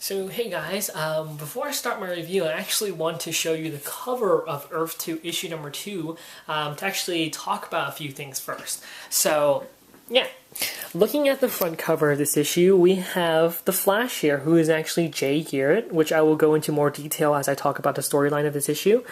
So hey guys, before I start my review, I actually want to show you the cover of Earth 2 issue number 2 to actually talk about a few things first. So yeah, looking at the front cover of this issue, we have the Flash here, who is actually Jay Garrett, which I will go into more detail as I talk about the storyline of this issue.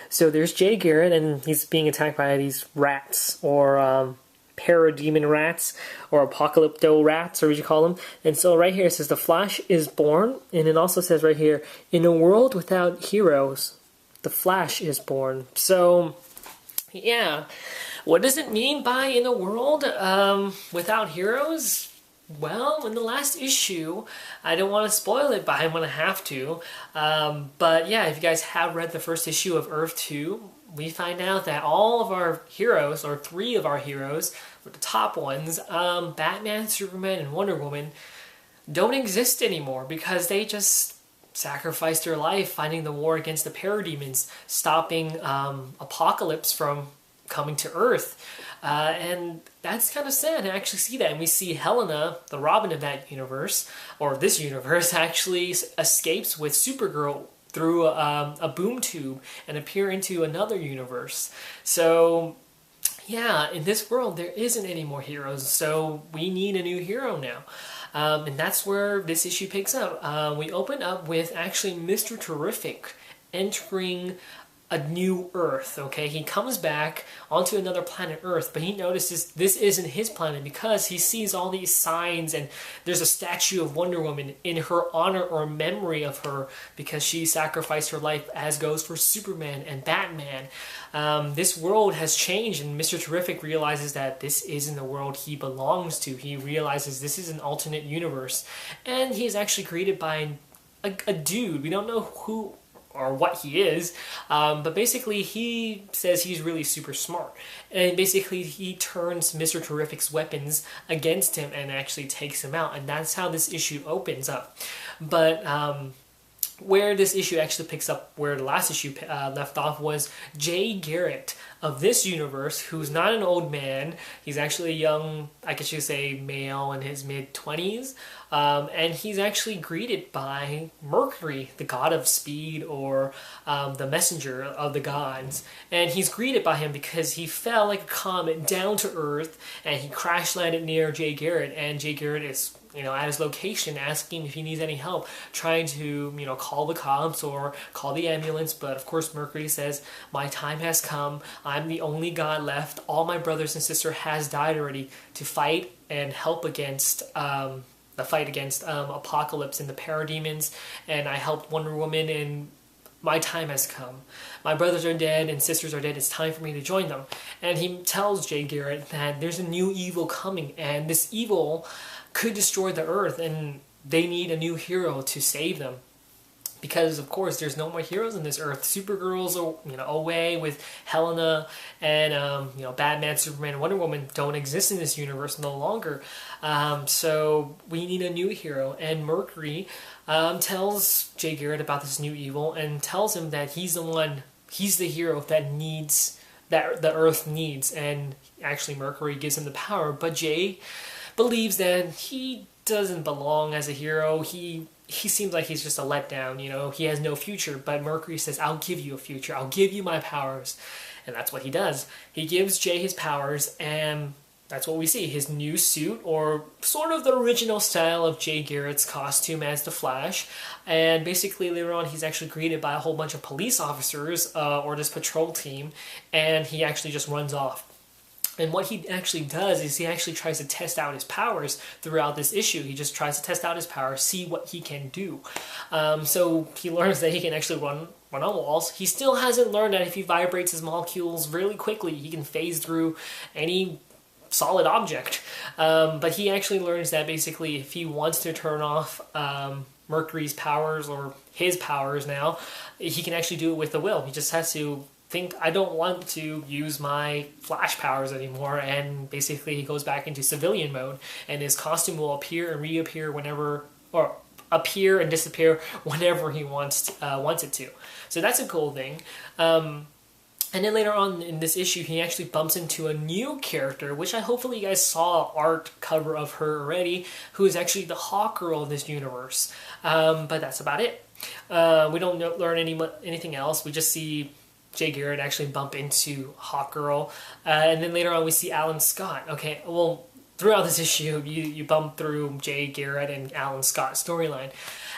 So there's Jay Garrett, and he's being attacked by these rats, or parademon rats, or apocalypto rats, or what you call them. And so right here it says the Flash is born, and it also says right here, in a world without heroes, the Flash is born. So yeah, what does it mean by in a world without heroes? Well, in the last issue, I don't want to spoil it, but I'm going to have to. But yeah, if you guys have read the first issue of Earth 2, we find out that all of our heroes, or three of our heroes, the top ones, Batman, Superman, and Wonder Woman, don't exist anymore because they just sacrificed their life fighting the war against the parademons, stopping Apocalypse from coming to Earth. And that's kind of sad to actually see that. And we see Helena, the Robin of that universe, or this universe, actually escapes with Supergirl through a boom tube and appear into another universe. So yeah, in this world there isn't any more heroes, so we need a new hero now. And that's where this issue picks up. We open up with actually Mr. Terrific entering a new Earth, okay? He comes back onto another planet Earth, but he notices this isn't his planet because he sees all these signs, and there's a statue of Wonder Woman in her honor or memory of her because she sacrificed her life, as goes for Superman and Batman. This world has changed, and Mr. Terrific realizes that this isn't the world he belongs to. He realizes this is an alternate universe, and he is actually created by a dude. We don't know who or what he is, but basically he says he's really super smart, and basically he turns Mr. Terrific's weapons against him and actually takes him out, and that's how this issue opens up. But where this issue actually picks up where the last issue left off was Jay Garrett of this universe, who's not an old man. He's actually a young, I guess you could say, male in his mid-20s. And he's actually greeted by Mercury, the god of speed, or the messenger of the gods. And he's greeted by him because he fell like a comet down to Earth, and he crash landed near Jay Garrett. And Jay Garrett is, at his location, asking if he needs any help, trying to, call the cops or call the ambulance. But of course, Mercury says, "My time has come. I'm the only god left. All my brothers and sister has died already to fight and help against the fight against Apocalypse and the parademons, and I helped Wonder Woman, and my time has come. My brothers are dead and sisters are dead. It's time for me to join them." And he tells Jay Garrett that there's a new evil coming, and this evil could destroy the Earth, and they need a new hero to save them. Because, of course, there's no more heroes on this Earth. Supergirl's away with Helena, and Batman, Superman, and Wonder Woman don't exist in this universe no longer. So we need a new hero. And Mercury tells Jay Garrett about this new evil and tells him that he's the hero that the Earth needs. And actually, Mercury gives him the power, but Jay believes that he doesn't belong as a hero. He seems like he's just a letdown, he has no future, but Mercury says, "I'll give you a future, I'll give you my powers." And that's what he does. He gives Jay his powers, and that's what we see, his new suit, or sort of the original style of Jay Garrett's costume as the Flash. And basically later on he's actually greeted by a whole bunch of police officers, or this patrol team, and he actually just runs off. And what he actually does is he actually tries to test out his powers throughout this issue. He just tries to test out his powers, see what he can do. So he learns that he can actually run on walls. He still hasn't learned that if he vibrates his molecules really quickly, he can phase through any solid object. But he actually learns that basically if he wants to turn off Mercury's powers, or his powers now, he can actually do it with the will. He just has to think, "I don't want to use my Flash powers anymore," and basically he goes back into civilian mode, and his costume will appear and reappear whenever, or appear and disappear whenever he wants it to. So that's a cool thing. And then later on in this issue, he actually bumps into a new character, which I hopefully you guys saw art cover of her already, who is actually the Hawkgirl of this universe. But that's about it. We don't learn anything else. We just see Jay Garrett actually bump into Hawkgirl. And then later on we see Alan Scott. Okay, well, throughout this issue, you bump through Jay Garrett and Alan Scott's storyline.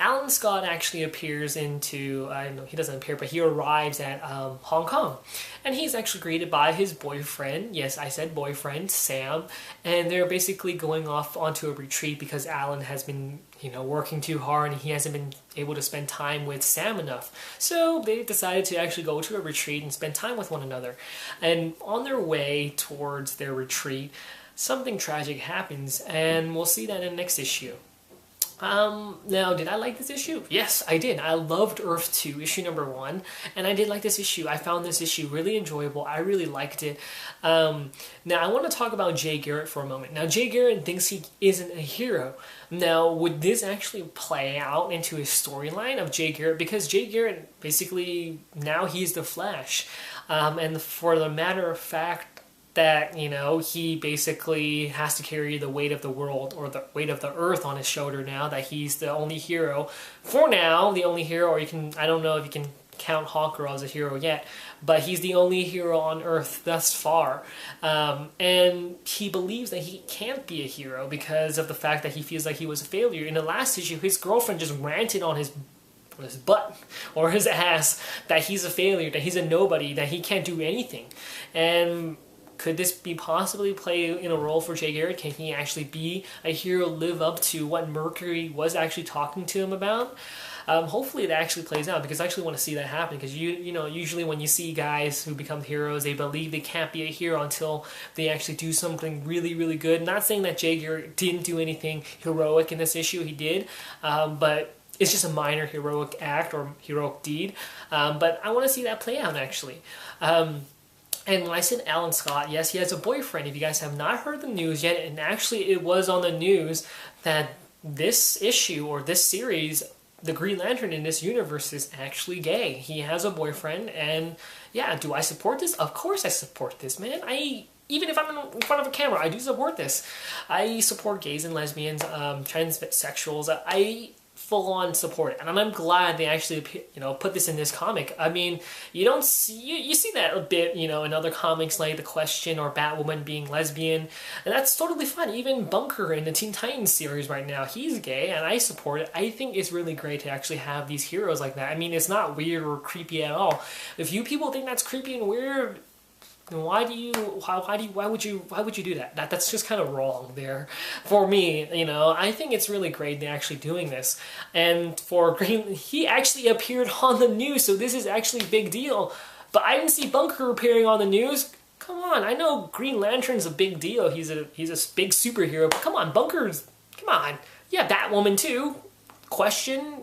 Alan Scott actually appears into, no, he doesn't appear, but he arrives at Hong Kong. And he's actually greeted by his boyfriend, yes, I said boyfriend, Sam, and they're basically going off onto a retreat because Alan has been, working too hard and he hasn't been able to spend time with Sam enough. So they decided to actually go to a retreat and spend time with one another. And on their way towards their retreat, something tragic happens, and we'll see that in the next issue. Now, did I like this issue? Yes, I did. I loved Earth 2, issue number 1, and I did like this issue. I found this issue really enjoyable. I really liked it. Now, I want to talk about Jay Garrett for a moment. Now, Jay Garrett thinks he isn't a hero. Now, would this actually play out into a storyline of Jay Garrett? Because Jay Garrett, basically, now he's the Flash. And for the matter of fact, that, he basically has to carry the weight of the world or the weight of the earth on his shoulder now, that he's the only hero. For now, the only hero, or I don't know if you can count Hawkgirl as a hero yet, but he's the only hero on Earth thus far. And he believes that he can't be a hero because of the fact that he feels like he was a failure. In the last issue, his girlfriend just ranted on his butt or his ass that he's a failure, that he's a nobody, that he can't do anything. And could this be possibly play in a role for Jay Garrett? Can he actually be a hero, live up to what Mercury was actually talking to him about? Hopefully that actually plays out, because I actually want to see that happen, because usually when you see guys who become heroes, they believe they can't be a hero until they actually do something really, really good. Not saying that Jay Garrett didn't do anything heroic in this issue, he did, but it's just a minor heroic act or heroic deed. But I want to see that play out, actually. And when I said Alan Scott, yes, he has a boyfriend. If you guys have not heard the news yet, and actually it was on the news that this issue or this series, the Green Lantern in this universe, is actually gay. He has a boyfriend, and yeah, do I support this? Of course I support this, man. Even if I'm in front of a camera, I do support this. I support gays and lesbians, transsexuals. I full-on support it, and I'm glad they actually put this in this comic. I mean, you don't see you see that a bit in other comics like The Question or Batwoman being lesbian, and that's totally fine. Even Bunker in the Teen Titans series right now, he's gay, and I support it. I think it's really great to actually have these heroes like that. I mean, it's not weird or creepy at all. If you people think that's creepy and weird, why would you do that? That's just kind of wrong there. For me, I think it's really great they're actually doing this. And for Green, he actually appeared on the news, so this is actually a big deal. But I didn't see Bunker appearing on the news. Come on, I know Green Lantern's a big deal. He's a big superhero. But come on, come on. Yeah, Batwoman too. Question.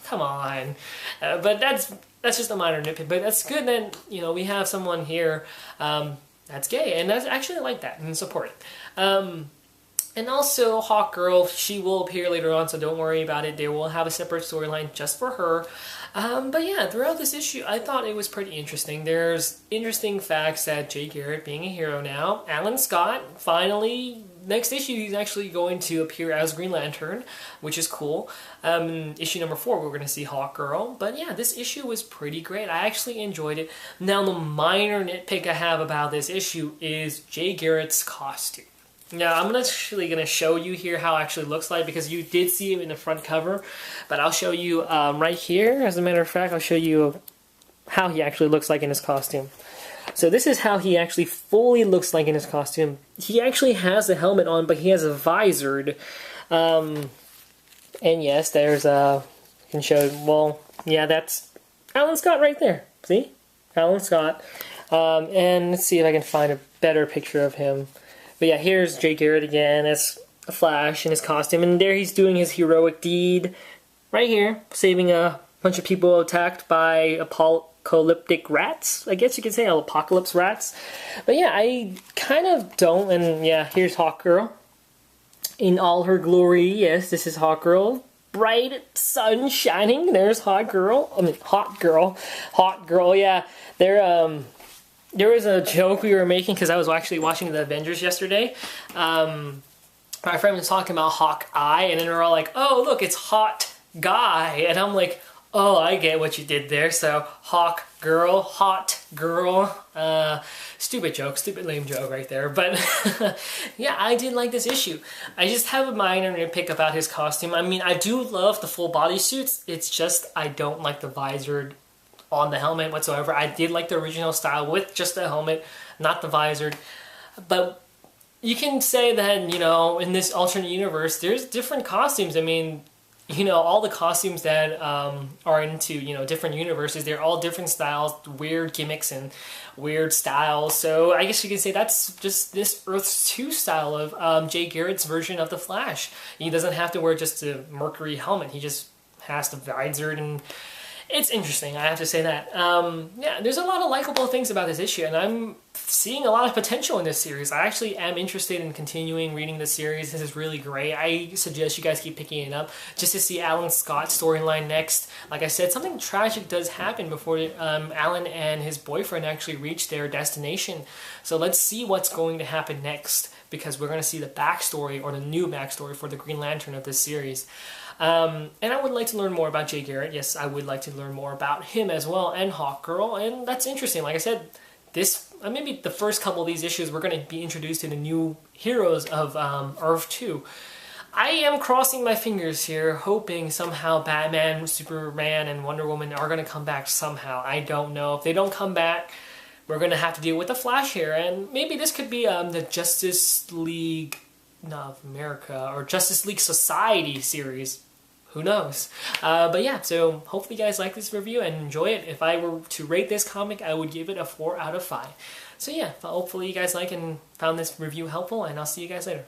Come on. But that's just a minor nitpick, but that's good that, we have someone here that's gay, and that's actually I like that and support it. And also, Hawkgirl, she will appear later on, so don't worry about it. They will have a separate storyline just for her. But yeah, throughout this issue, I thought it was pretty interesting. There's interesting facts that Jay Garrett being a hero now. Alan Scott, finally, next issue, he's actually going to appear as Green Lantern, which is cool. Issue number 4, we're going to see Hawkgirl. But yeah, this issue was pretty great. I actually enjoyed it. Now, the minor nitpick I have about this issue is Jay Garrett's costume. Now, I'm actually going to show you here how it actually looks like, because you did see him in the front cover, but I'll show you right here. As a matter of fact, I'll show you how he actually looks like in his costume. So this is how he actually fully looks like in his costume. He actually has a helmet on, but he has a visored. And yes, there's a... I can show... Well, yeah, that's Alan Scott right there. See? Alan Scott. And let's see if I can find a better picture of him. But yeah, here's Jay Garrett again as a Flash in his costume. And there he's doing his heroic deed. Right here. Saving a bunch of people attacked by apocalyptic rats. I guess you could say apocalypse rats. But yeah, I kind of don't. And yeah, here's Hawkgirl. In all her glory. Yes, this is Hawkgirl. Bright sun shining. There's Hawkgirl. I mean, Hawkgirl. Hawkgirl, yeah. They're, there was a joke we were making because I was actually watching the Avengers yesterday. My friend was talking about Hawkeye, and then we're all like, "Oh, look, it's Hot Guy," and I'm like, "Oh, I get what you did there." So Hawk Girl, Hot Girl. Stupid joke, stupid lame joke right there. But yeah, I did like this issue. I just have a minor nitpick about his costume. I mean, I do love the full body suits. It's just I don't like the visor on the helmet whatsoever. I did like the original style with just the helmet, not the visor. But you can say that, you know, in this alternate universe, there's different costumes. I mean, you know, all the costumes that are into, you know, different universes, they're all different styles, weird gimmicks and weird styles. So I guess you could say that's just this Earth 2 style of Jay Garritt's version of the Flash. He doesn't have to wear just a Mercury helmet. He just has the visor, and it's interesting, I have to say that. Yeah, there's a lot of likable things about this issue, and I'm seeing a lot of potential in this series. I actually am interested in continuing reading this series. This is really great. I suggest you guys keep picking it up just to see Alan Scott's storyline next. Like I said, something tragic does happen before Alan and his boyfriend actually reach their destination. So let's see what's going to happen next, because we're going to see the backstory, or the new backstory, for the Green Lantern of this series. And I would like to learn more about Jay Garritt. Yes, I would like to learn more about him as well, and Hawkgirl, and that's interesting. Like I said, this maybe the first couple of these issues, we're going to be introduced to the new heroes of Earth 2. I am crossing my fingers here, hoping somehow Batman, Superman, and Wonder Woman are going to come back somehow. I don't know. If they don't come back, we're going to have to deal with the Flash here, and maybe this could be the Justice League of America, or Justice League Society series. Who knows? But yeah, so hopefully you guys like this review and enjoy it. If I were to rate this comic, I would give it a 4 out of 5. So yeah, hopefully you guys like and found this review helpful, and I'll see you guys later.